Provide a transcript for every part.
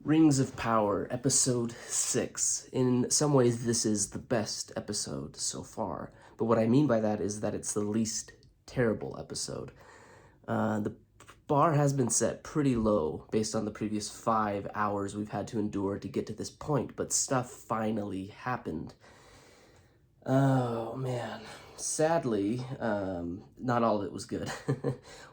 Rings of Power, Episode 6. In some ways, this is the best episode so far. But what I mean by that is that it's the least terrible episode. The bar has been set pretty low based on the previous 5 hours we've had to endure to get to this point, but stuff finally happened. Oh, man. Sadly, not all of it was good.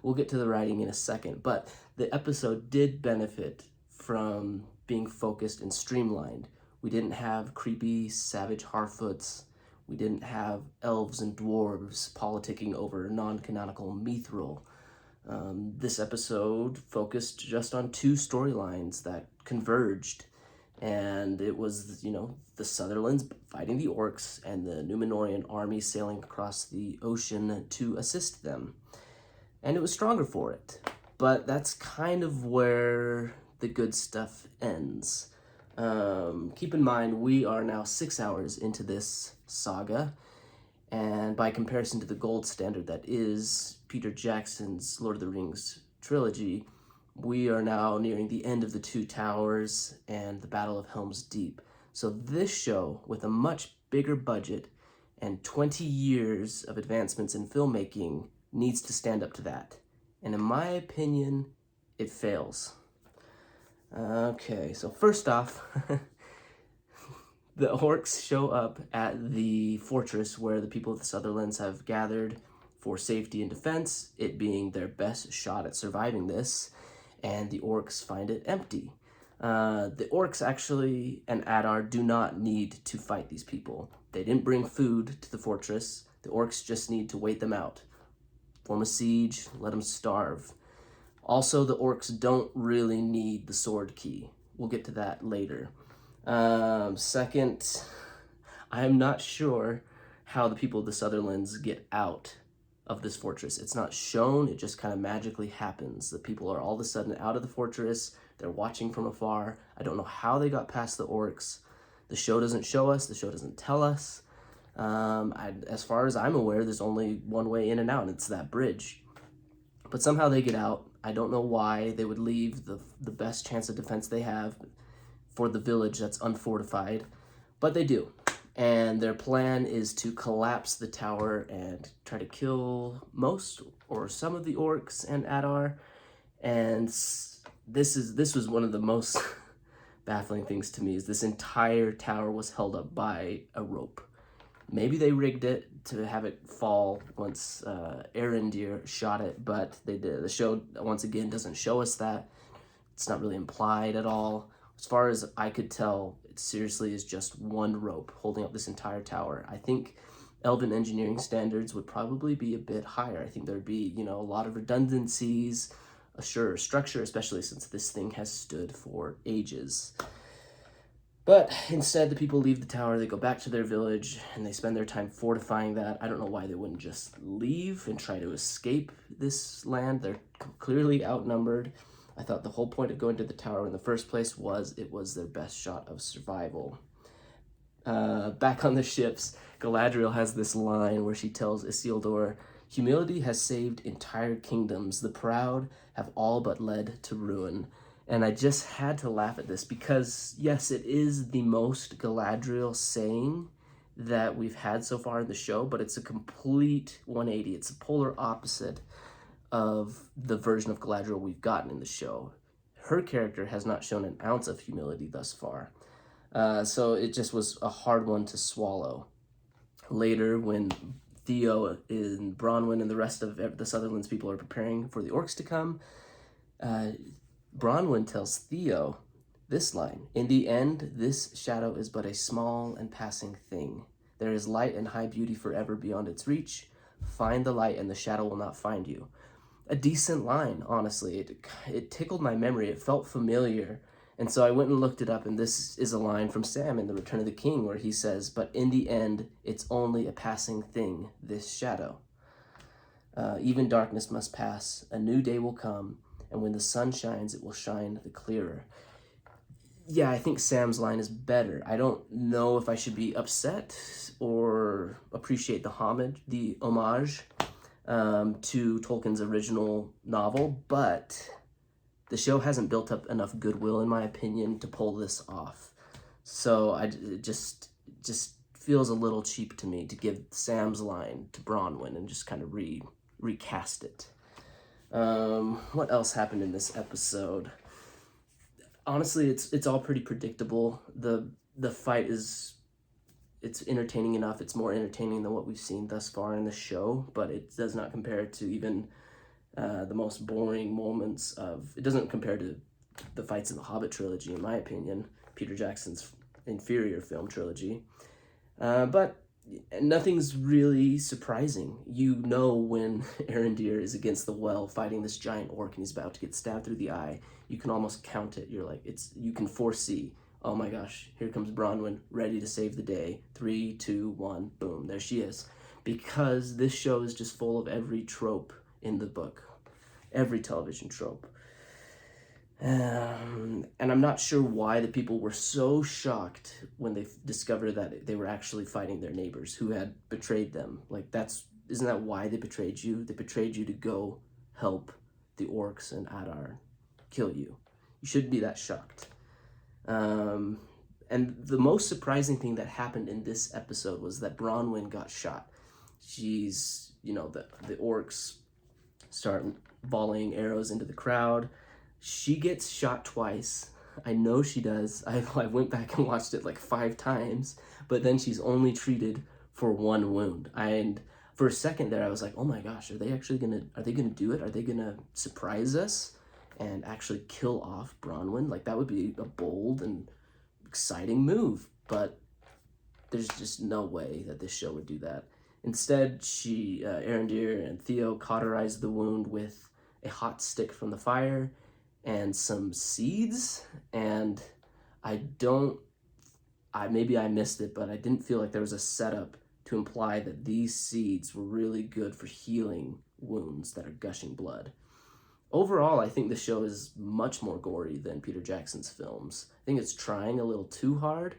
We'll get to the writing in a second, but the episode did benefit from being focused and streamlined. We didn't have creepy, savage Harfoots. We didn't have elves and dwarves politicking over non-canonical Mithril. This episode focused just on 2 storylines that converged, and it was, the Sutherlands fighting the orcs and the Numinorian army sailing across the ocean to assist them. And it was stronger for it. But that's kind of where the good stuff ends. Keep in mind, we are now 6 hours into this saga, and by comparison to the gold standard that is Peter Jackson's Lord of the Rings trilogy, we are now nearing the end of the Two Towers and the Battle of Helms Deep. So this show, with a much bigger budget and 20 years of advancements in filmmaking, needs to stand up to that. And in my opinion, it fails. Okay, so first off, the orcs show up at the fortress where the people of the Sutherlands have gathered for safety and defense, it being their best shot at surviving this, and the orcs find it empty. The orcs actually and Adar do not need to fight these people. They didn't bring food to the fortress. The orcs just need to wait them out. Form a siege, let them starve. Also, the orcs don't really need the sword key. We'll get to that later. Second, I am not sure how the people of the Sutherlands get out of this fortress. It's not shown, it just kind of magically happens. The people are all of a sudden out of the fortress, they're watching from afar. I don't know how they got past the orcs. The show doesn't show us, the show doesn't tell us. As far as I'm aware, there's only one way in and out, and it's that bridge. But somehow they get out. I don't know why they would leave the best chance of defense they have for the village that's unfortified, but they do. And their plan is to collapse the tower and try to kill most or some of the orcs and Adar. And this was one of the most baffling things to me, is this entire tower was held up by a rope. Maybe they rigged it to have it fall once Arendir shot it, but they did. The show, once again, doesn't show us that. It's not really implied at all. As far as I could tell, it seriously is just one rope holding up this entire tower. I think elven engineering standards would probably be a bit higher. I think there'd be, a lot of redundancies, a surer structure, especially since this thing has stood for ages. But instead, the people leave the tower, they go back to their village, and they spend their time fortifying that. I don't know why they wouldn't just leave and try to escape this land. They're clearly outnumbered. I thought the whole point of going to the tower in the first place was it was their best shot of survival. Back on the ships, Galadriel has this line where she tells Isildur, "Humility has saved entire kingdoms. The proud have all but led to ruin." And I just had to laugh at this because, yes, it is the most Galadriel saying that we've had so far in the show, but it's a complete 180. It's a polar opposite of the version of Galadriel we've gotten in the show. Her character has not shown an ounce of humility thus far. So it just was a hard one to swallow. Later, when Theo and Bronwyn and the rest of the Sutherlands people are preparing for the orcs to come, Bronwyn tells Theo this line, "In the end, this shadow is but a small and passing thing. There is light and high beauty forever beyond its reach. Find the light and the shadow will not find you." A decent line, honestly. It tickled my memory. It felt familiar. And so I went and looked it up, and this is a line from Sam in The Return of the King where he says, "But in the end, it's only a passing thing, this shadow. Even darkness must pass. A new day will come. And when the sun shines, it will shine the clearer." Yeah, I think Sam's line is better. I don't know if I should be upset or appreciate the homage to Tolkien's original novel, but the show hasn't built up enough goodwill, in my opinion, to pull this off. So it just feels a little cheap to me to give Sam's line to Bronwyn and just kind of recast it. What else happened in this episode? Honestly, it's all pretty predictable. The fight it's entertaining enough. It's more entertaining than what we've seen thus far in the show, but it does not compare to even the most boring moments of. It doesn't compare to the fights in the Hobbit trilogy, in my opinion, Peter Jackson's inferior film trilogy. But nothing's really surprising. You know when Arendir is against the well fighting this giant orc and he's about to get stabbed through the eye. You can almost count it. You're like, you can foresee, oh my gosh, here comes Bronwyn, ready to save the day. 3, 2, 1, boom, there she is. Because this show is just full of every trope in the book, every television trope. And I'm not sure why the people were so shocked when they discovered that they were actually fighting their neighbors who had betrayed them. Like, isn't that why they betrayed you? They betrayed you to go help the orcs and Adar kill you. You shouldn't be that shocked. And the most surprising thing that happened in this episode was that Bronwyn got shot. She's, the orcs start volleying arrows into the crowd. She gets shot twice. I know she does. I went back and watched it like 5 times, but then she's only treated for 1 wound. And for a second there, I was like, oh my gosh, are they gonna do it? Are they gonna surprise us and actually kill off Bronwyn? Like, that would be a bold and exciting move, but there's just no way that this show would do that. Instead, Arendir and Theo cauterized the wound with a hot stick from the fire and some seeds, and maybe I missed it, but I didn't feel like there was a setup to imply that these seeds were really good for healing wounds that are gushing blood. Overall, I think the show is much more gory than Peter Jackson's films. I think it's trying a little too hard.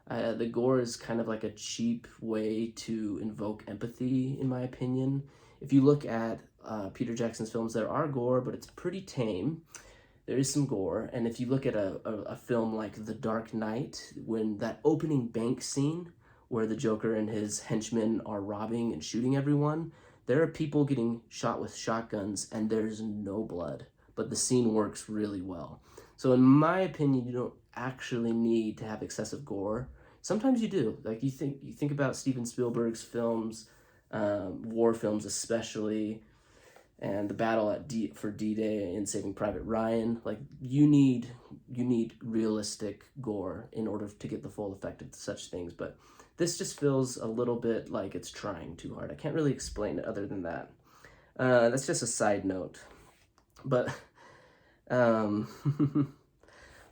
The gore is kind of like a cheap way to invoke empathy, in my opinion. If you look at Peter Jackson's films, there are gore, but it's pretty tame. There is some gore, and if you look at a film like The Dark Knight, when that opening bank scene where the Joker and his henchmen are robbing and shooting everyone, there are people getting shot with shotguns and there's no blood, but the scene works really well. So in my opinion, you don't actually need to have excessive gore. Sometimes you do. Like, you think about Steven Spielberg's films, war films especially, and the battle for D-Day and Saving Private Ryan. Like, you need realistic gore in order to get the full effect of such things. But this just feels a little bit like it's trying too hard. I can't really explain it other than that. That's just a side note. But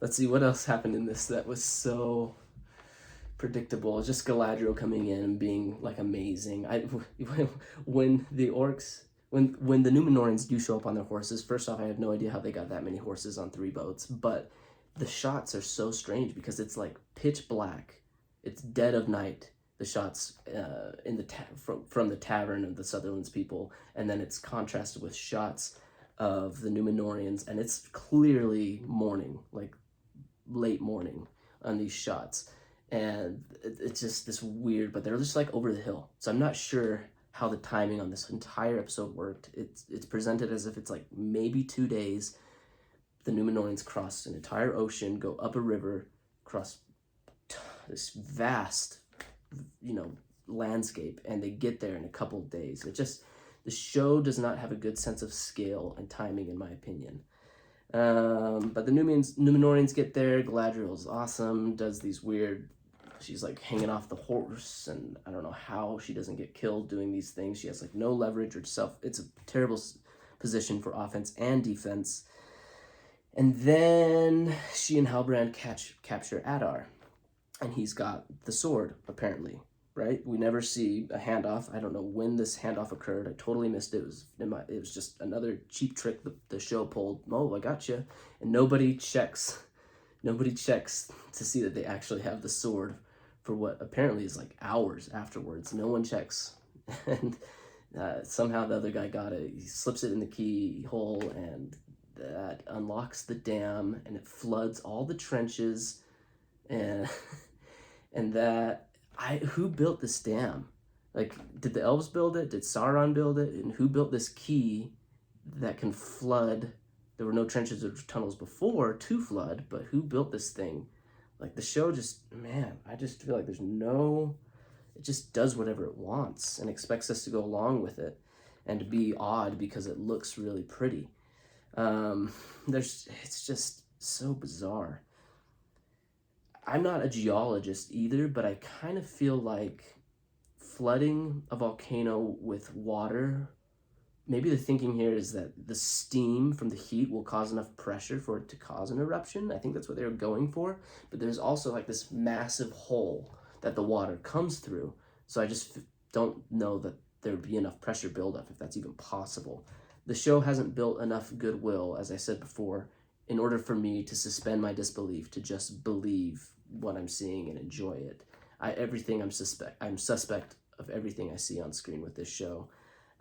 let's see what else happened in this that was so predictable. Just Galadriel coming in and being like amazing. When the orcs. When the Numenorians do show up on their horses, first off, I have no idea how they got that many horses on 3 boats, but the shots are so strange because it's like pitch black. It's dead of night, the shots from the tavern of the Sutherlands people, and then it's contrasted with shots of the Numenorians, and it's clearly morning, like late morning on these shots. And it's just this weird, but they're just like over the hill. So I'm not sure how the timing on this entire episode worked. It's presented as if it's like maybe 2 days. The Numenorians cross an entire ocean, go up a river, cross this vast, landscape, and they get there in a couple of days. The show does not have a good sense of scale and timing, in my opinion. But the Numenorians get there. Galadriel's awesome, does these weird. She's like hanging off the horse, and I don't know how she doesn't get killed doing these things. She has like no leverage or it's a terrible position for offense and defense. And then she and Halbrand capture Adar, and he's got the sword, apparently, right? We never see a handoff. I don't know when this handoff occurred. I totally missed it. It was just another cheap trick the show pulled. Oh, I got you. And nobody checks to see that they actually have the sword for what apparently is like hours afterwards. No one checks. And somehow the other guy got it. He slips it in the keyhole, and that unlocks the dam and it floods all the trenches, and and that who built this dam? Like, did the elves build it? Did Sauron build it? And who built this key that can flood? There were no trenches or tunnels before to flood, but who built this thing? Like, the show just, man, I just feel like there's no, it just does whatever it wants and expects us to go along with it and to be odd because it looks really pretty. It's just so bizarre. I'm not a geologist either, but I kind of feel like flooding a volcano with water, maybe the thinking here is that the steam from the heat will cause enough pressure for it to cause an eruption. I think that's what they were going for. But there's also like this massive hole that the water comes through. So I just don't know that there would be enough pressure buildup, if that's even possible. The show hasn't built enough goodwill, as I said before, in order for me to suspend my disbelief, to just believe what I'm seeing and enjoy it. I'm suspect of everything I see on screen with this show.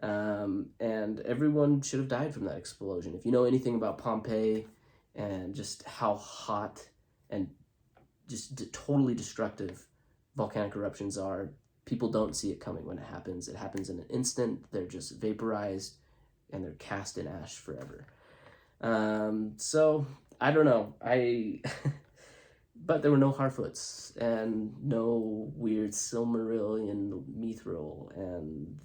And everyone should have died from that explosion. If you know anything about Pompeii and just how hot and just totally destructive volcanic eruptions are, people don't see it coming when it happens. It happens in an instant. They're just vaporized and they're cast in ash forever. So I don't know. But there were no Harfoots and no weird Silmarillion Mithril, and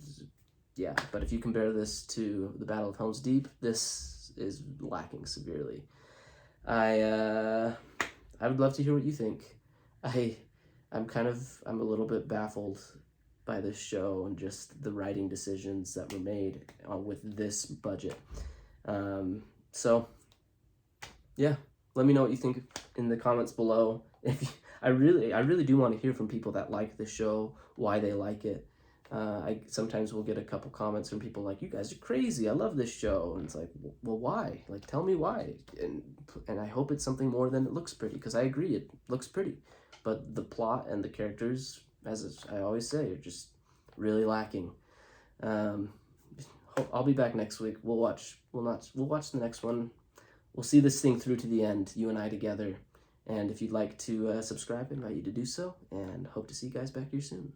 yeah. But if you compare this to the Battle of Helms Deep, this is lacking severely. I would love to hear what you think. I'm a little bit baffled by this show and just the writing decisions that were made with this budget. So yeah, let me know what you think in the comments below. I really do want to hear from people that like the show, why they like it. I sometimes will get a couple comments from people like, "You guys are crazy. I love this show." And it's like, well, why? Like, tell me why. And I hope it's something more than it looks pretty, because I agree it looks pretty, but the plot and the characters, as I always say, are just really lacking. I'll be back next week. We'll watch the next one. We'll see this thing through to the end, you and I together. And if you'd like to subscribe, I invite you to do so, and hope to see you guys back here soon.